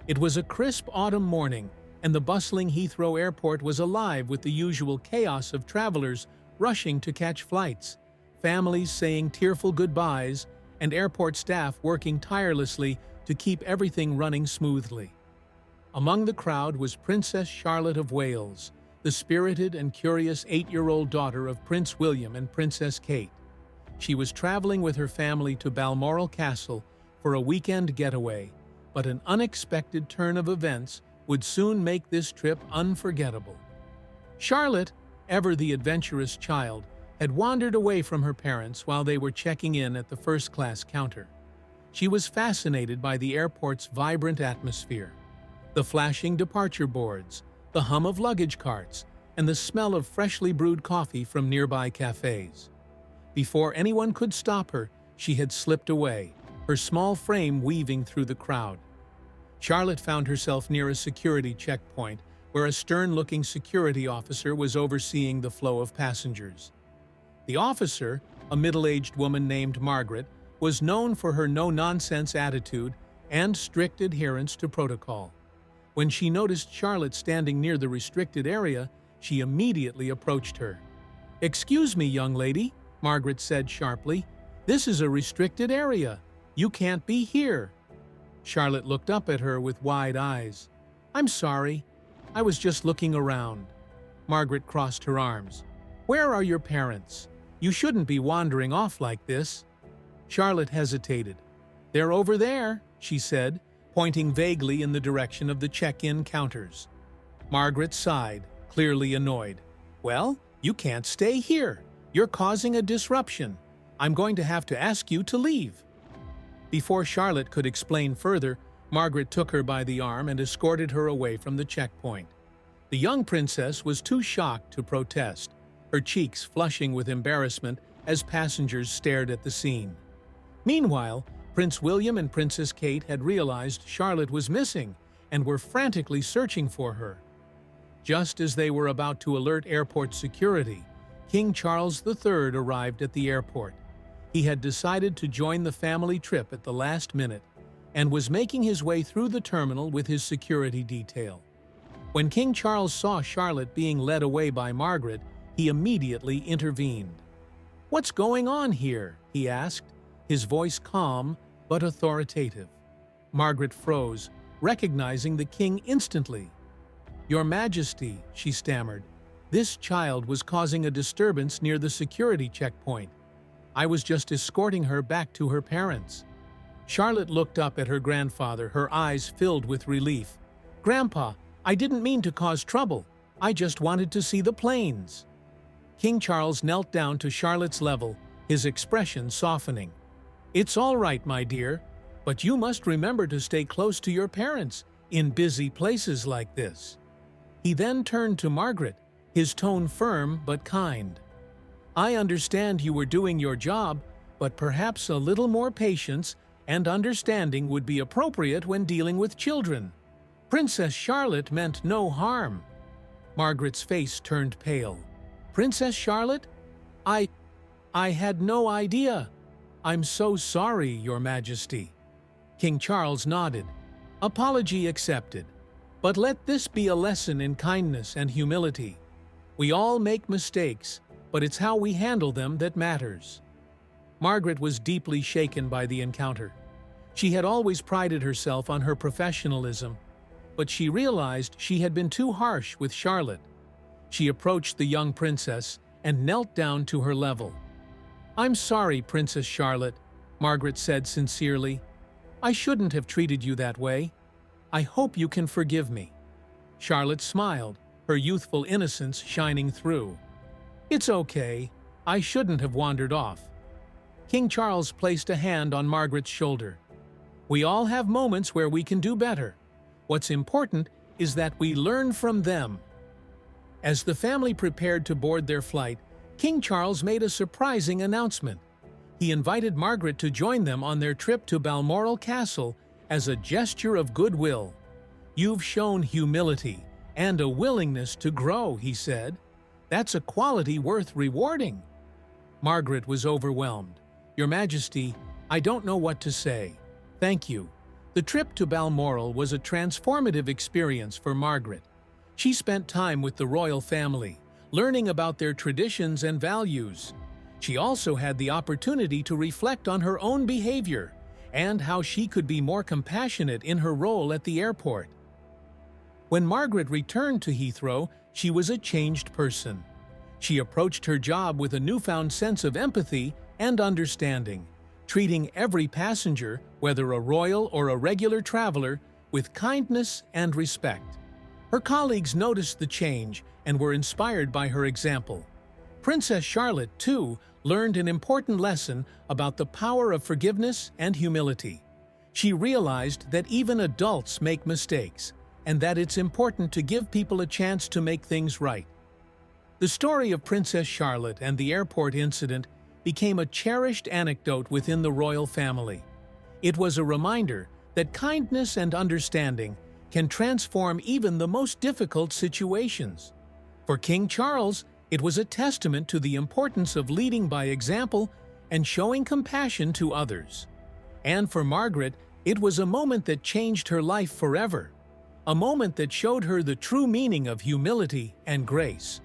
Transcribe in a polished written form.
It was a crisp autumn morning, and the bustling Heathrow Airport was alive with the usual chaos of travelers rushing to catch flights, families saying tearful goodbyes, and airport staff working tirelessly to keep everything running smoothly. Among the crowd was Princess Charlotte of Wales, the spirited and curious 8-year-old daughter of Prince William and Princess Kate. She was traveling with her family to Balmoral Castle for a weekend getaway, but an unexpected turn of events would soon make this trip unforgettable. Charlotte, ever the adventurous child, had wandered away from her parents while they were checking in at the first-class counter. She was fascinated by the airport's vibrant atmosphere, the flashing departure boards, the hum of luggage carts, and the smell of freshly brewed coffee from nearby cafes. Before anyone could stop her, she had slipped away, her small frame weaving through the crowd. Charlotte found herself near a security checkpoint where a stern-looking security officer was overseeing the flow of passengers. The officer, a middle-aged woman named Margaret, was known for her no-nonsense attitude and strict adherence to protocol. When she noticed Charlotte standing near the restricted area, she immediately approached her. "Excuse me, young lady," Margaret said sharply. "This is a restricted area. You can't be here." Charlotte looked up at her with wide eyes. "I'm sorry. I was just looking around." Margaret crossed her arms. "Where are your parents? You shouldn't be wandering off like this." Charlotte hesitated. "They're over there," she said, pointing vaguely in the direction of the check-in counters. Margaret sighed, clearly annoyed. "Well, you can't stay here. You're causing a disruption. I'm going to have to ask you to leave." Before Charlotte could explain further, Margaret took her by the arm and escorted her away from the checkpoint. The young princess was too shocked to protest, her cheeks flushing with embarrassment as passengers stared at the scene. Meanwhile, Prince William and Princess Kate had realized Charlotte was missing and were frantically searching for her. Just as they were about to alert airport security, King Charles III arrived at the airport. He had decided to join the family trip at the last minute and was making his way through the terminal with his security detail. When King Charles saw Charlotte being led away by Margaret, he immediately intervened. "What's going on here?" he asked, his voice calm but authoritative. Margaret froze, recognizing the king instantly. "Your Majesty," she stammered, "this child was causing a disturbance near the security checkpoint. I was just escorting her back to her parents." Charlotte looked up at her grandfather, her eyes filled with relief. "Grandpa, I didn't mean to cause trouble. I just wanted to see the planes." King Charles knelt down to Charlotte's level, his expression softening. "It's all right, my dear, but you must remember to stay close to your parents in busy places like this." He then turned to Margaret, his tone firm but kind. "I understand you were doing your job, but perhaps a little more patience and understanding would be appropriate when dealing with children. Princess Charlotte meant no harm." Margaret's face turned pale. "Princess Charlotte? I had no idea. I'm so sorry, Your Majesty." King Charles nodded. "Apology accepted. But let this be a lesson in kindness and humility. We all make mistakes, but it's how we handle them that matters." Margaret was deeply shaken by the encounter. She had always prided herself on her professionalism, but she realized she had been too harsh with Charlotte. She approached the young princess and knelt down to her level. "I'm sorry, Princess Charlotte," Margaret said sincerely. "I shouldn't have treated you that way. I hope you can forgive me." Charlotte smiled, her youthful innocence shining through. "It's okay. I shouldn't have wandered off." King Charles placed a hand on Margaret's shoulder. "We all have moments where we can do better. What's important is that we learn from them." As the family prepared to board their flight, King Charles made a surprising announcement. He invited Margaret to join them on their trip to Balmoral Castle as a gesture of goodwill. "You've shown humility and a willingness to grow," he said. "That's a quality worth rewarding." Margaret was overwhelmed. "Your Majesty, I don't know what to say. Thank you. The trip to Balmoral was a transformative experience for Margaret. She spent time with the royal family, learning about their traditions and values. She also had the opportunity to reflect on her own behavior and how she could be more compassionate in her role at the airport. When Margaret returned to Heathrow, she was a changed person. She approached her job with a newfound sense of empathy and understanding, treating every passenger, whether a royal or a regular traveler, with kindness and respect. Her colleagues noticed the change and were inspired by her example. Princess Charlotte, too, learned an important lesson about the power of forgiveness and humility. She realized that even adults make mistakes, and that it's important to give people a chance to make things right. The story of Princess Charlotte and the airport incident became a cherished anecdote within the royal family. It was a reminder that kindness and understanding can transform even the most difficult situations. For King Charles, it was a testament to the importance of leading by example and showing compassion to others. And for Margaret, it was a moment that changed her life forever, a moment that showed her the true meaning of humility and grace.